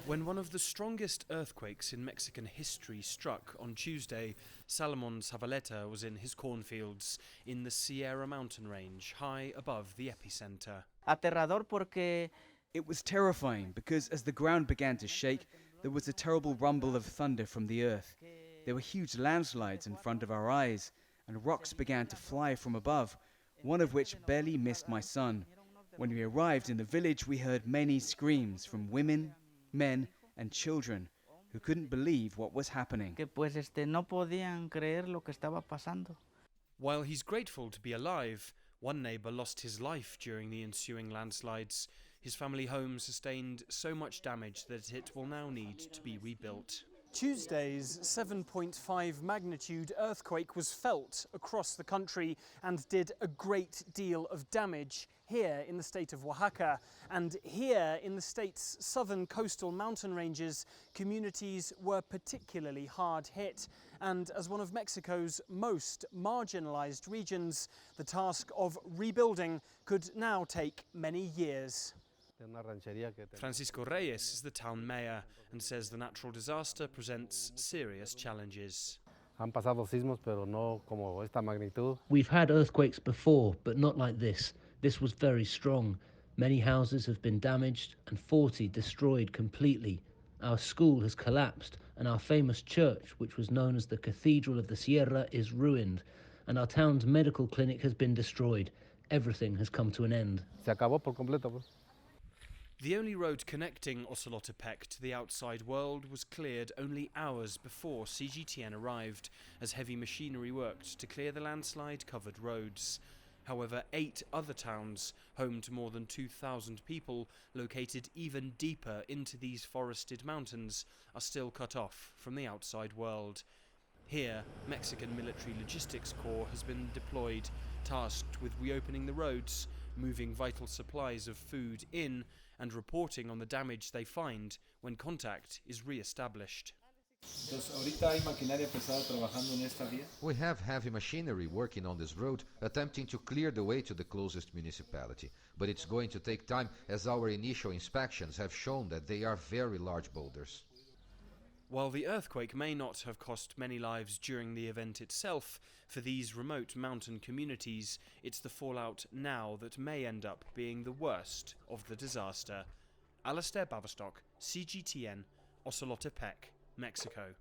When one of the strongest earthquakes in Mexican history struck on Tuesday, Salomon Zavaleta was in his cornfields in the Sierra mountain range, high above the epicenter. Aterrador porque It was terrifying because as the ground began to shake, there was a terrible rumble of thunder from the earth. There were huge landslides in front of our eyes, and rocks began to fly from above, one of which barely missed my son. When we arrived in the village, we heard many screams from women, men, and children who couldn't believe what was happening. que pues no podían creer lo que estaba pasando. While he's grateful to be alive, one neighbour lost his life during the ensuing landslides. His family home sustained so much damage that it will now need to be rebuilt. Tuesday's 7.5 magnitude earthquake was felt across the country and did a great deal of damage here in the state of Oaxaca. And here in the state's southern coastal mountain ranges, communities were particularly hard hit. And as one of Mexico's most marginalized regions, the task of rebuilding could now take many years. Francisco Reyes is the town mayor and says the natural disaster presents serious challenges. We've had earthquakes before, but not like this. This was very strong. Many houses have been damaged and 40 destroyed completely. Our school has collapsed and our famous church, which was known as the Cathedral of the Sierra, is ruined. And our town's medical clinic has been destroyed. Everything has come to an end. The only road connecting Osolotepec to the outside world was cleared only hours before CGTN arrived, as heavy machinery worked to clear the landslide-covered roads. However, 8 other towns, home to more than 2,000 people, located even deeper into these forested mountains, are still cut off from the outside world. Here, Mexican Military Logistics Corps has been deployed, tasked with reopening the roads, moving vital supplies of food in, and reporting on the damage they find when contact is re-established. We have heavy machinery working on this road, attempting to clear the way to the closest municipality. But it's going to take time, as our initial inspections have shown that they are very large boulders. While the earthquake may not have cost many lives during the event itself, for these remote mountain communities, it's the fallout now that may end up being the worst of the disaster. Alastair Baverstock, CGTN, Osolotepec, Mexico.